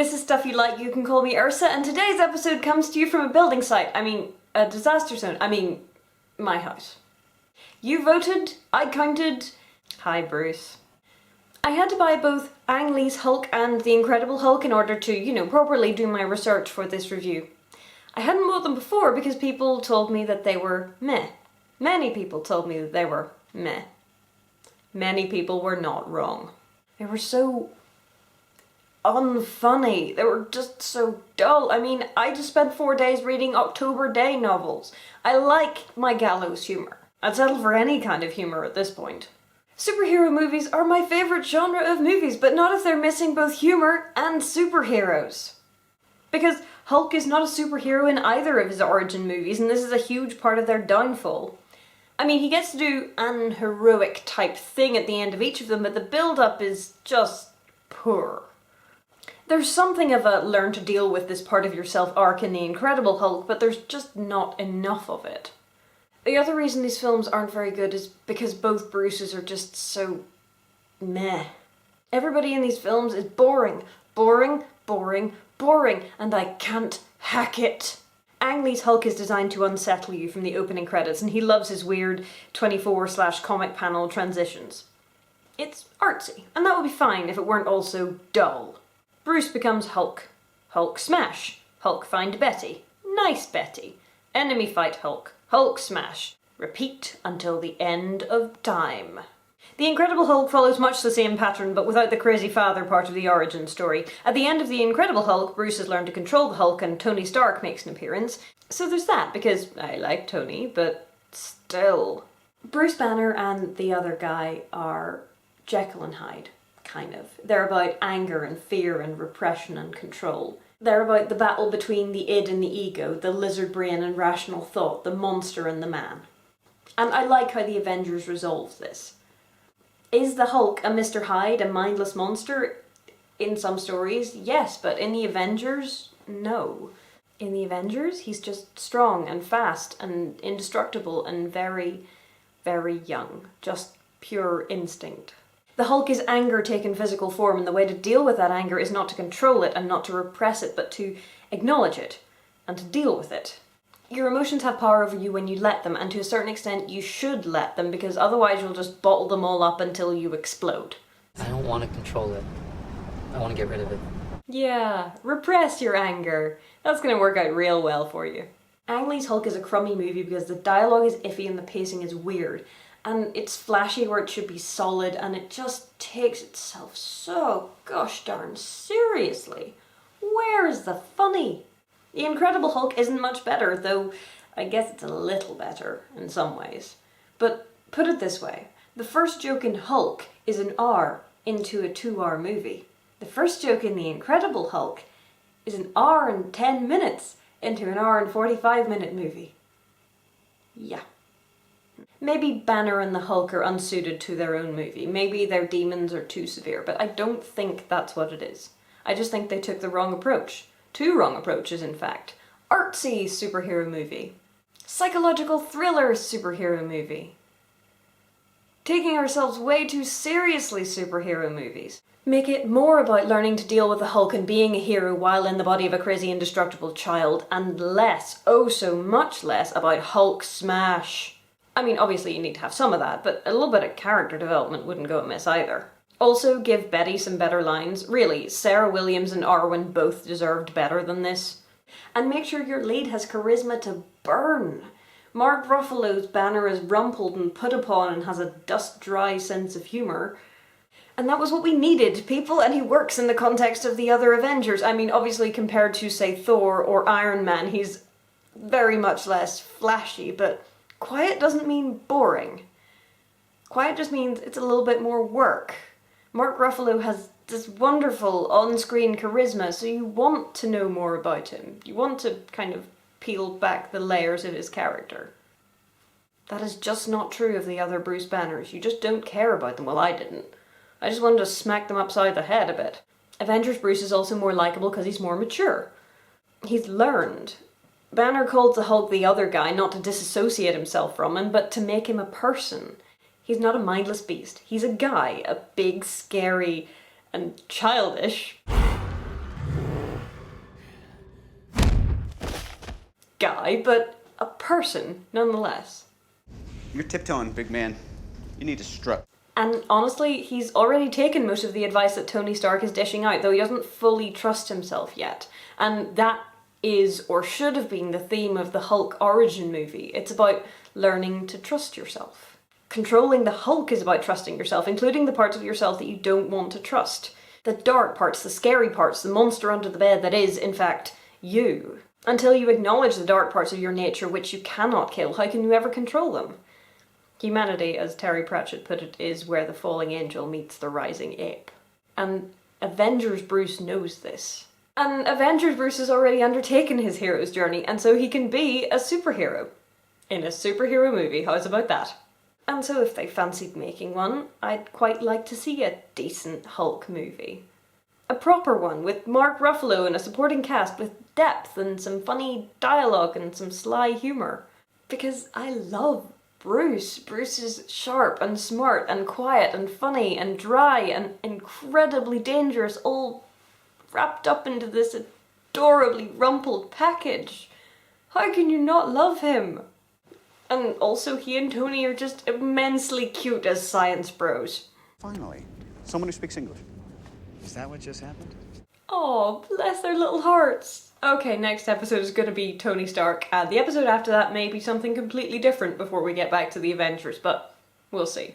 this is Stuff You Like, you can call me Ursa, and today's episode comes to you from a building site. A disaster zone. My house. You voted, I counted. Hi, Bruce. I had to buy both Ang Lee's Hulk and The Incredible Hulk in order to, properly do my research for this review. I hadn't bought them before because people told me that they were meh. Many people told me that they were meh. Many people were not wrong. They were so unfunny. They were just so dull. I just spent 4 days reading October Day novels. I like my gallows humour. I'd settle for any kind of humour at this point. Superhero movies are my favourite genre of movies, but not if they're missing both humour and superheroes. Because Hulk is not a superhero in either of his origin movies, and this is a huge part of their downfall. He gets to do an heroic type thing at the end of each of them, but the build-up is just poor. There's something of a learn to deal with this part of yourself arc in The Incredible Hulk, but there's just not enough of it. The other reason these films aren't very good is because both Bruces are just so meh. Everybody in these films is boring, boring, boring, boring, and I can't hack it. Ang Lee's Hulk is designed to unsettle you from the opening credits, and he loves his weird 24/comic panel transitions. It's artsy, and that would be fine if it weren't all so dull. Bruce becomes Hulk. Hulk smash. Hulk find Betty. Nice Betty. Enemy fight Hulk. Hulk smash. Repeat until the end of time. The Incredible Hulk follows much the same pattern, but without the crazy father part of the origin story. At the end of The Incredible Hulk, Bruce has learned to control the Hulk and Tony Stark makes an appearance. So there's that, because I like Tony, but still. Bruce Banner and the other guy are Jekyll and Hyde, kind of. They're about anger and fear and repression and control. They're about the battle between the id and the ego, the lizard brain and rational thought, the monster and the man. And I like how the Avengers resolves this. Is the Hulk a Mr. Hyde, a mindless monster? In some stories, yes, but in the Avengers, no. In the Avengers, he's just strong and fast and indestructible and very, very young. Just pure instinct. The Hulk is anger taken physical form, and the way to deal with that anger is not to control it and not to repress it, but to acknowledge it and to deal with it. Your emotions have power over you when you let them, and to a certain extent you should let them, because otherwise you'll just bottle them all up until you explode. I don't want to control it. I want to get rid of it. Yeah, repress your anger. That's going to work out real well for you. Ang Lee's Hulk is a crummy movie because the dialogue is iffy and the pacing is weird. And it's flashy where it should be solid, and it just takes itself so gosh darn seriously. Where is the funny? The Incredible Hulk isn't much better, though I guess it's a little better in some ways. But put it this way, the first joke in Hulk is an hour into a 2-hour movie. The first joke in The Incredible Hulk is an hour and 10 minutes into an hour and 45-minute movie. Yeah. Maybe Banner and the Hulk are unsuited to their own movie. Maybe their demons are too severe, but I don't think that's what it is. I just think they took the wrong approach. 2 wrong approaches, in fact. Artsy superhero movie. Psychological thriller superhero movie. Taking ourselves way too seriously superhero movies. Make it more about learning to deal with the Hulk and being a hero while in the body of a crazy indestructible child, and less, oh so much less, about Hulk smash. Obviously you need to have some of that, but a little bit of character development wouldn't go amiss either. Also, give Betty some better lines. Really, Sarah Williams and Arwen both deserved better than this. And make sure your lead has charisma to burn. Mark Ruffalo's Banner is rumpled and put upon and has a dust-dry sense of humour. And that was what we needed, people, and he works in the context of the other Avengers. Obviously compared to, say, Thor or Iron Man, he's very much less flashy, but quiet doesn't mean boring. Quiet just means it's a little bit more work. Mark Ruffalo has this wonderful on-screen charisma, so you want to know more about him. You want to kind of peel back the layers of his character. That is just not true of the other Bruce Banners. You just don't care about them. Well, I didn't. I just wanted to smack them upside the head a bit. Avengers Bruce is also more likeable because he's more mature. He's learned. Banner called the Hulk the other guy not to disassociate himself from him, but to make him a person. He's not a mindless beast. He's a guy, a big, scary, and childish. guy, but a person nonetheless. You're tiptoeing, big man. You need to strut. And honestly, he's already taken most of the advice that Tony Stark is dishing out, though he doesn't fully trust himself yet. And that is, or should have been, the theme of the Hulk origin movie. It's about learning to trust yourself. Controlling the Hulk is about trusting yourself, including the parts of yourself that you don't want to trust. The dark parts, the scary parts, the monster under the bed that is, in fact, you. Until you acknowledge the dark parts of your nature which you cannot kill, how can you ever control them? Humanity, as Terry Pratchett put it, is where the falling angel meets the rising ape. And Avengers Bruce knows this. And Avengers Bruce has already undertaken his hero's journey, and so he can be a superhero. In a superhero movie, how's about that? And so if they fancied making one, I'd quite like to see a decent Hulk movie. A proper one, with Mark Ruffalo and a supporting cast with depth and some funny dialogue and some sly humour. Because I love Bruce. Bruce is sharp and smart and quiet and funny and dry and incredibly dangerous, all wrapped up into this adorably rumpled package. How can you not love him? And also he and Tony are just immensely cute as science bros. Finally, someone who speaks English. Is that what just happened? Oh, bless their little hearts. Okay, next episode is going to be Tony Stark, and the episode after that may be something completely different before we get back to the Avengers, but we'll see.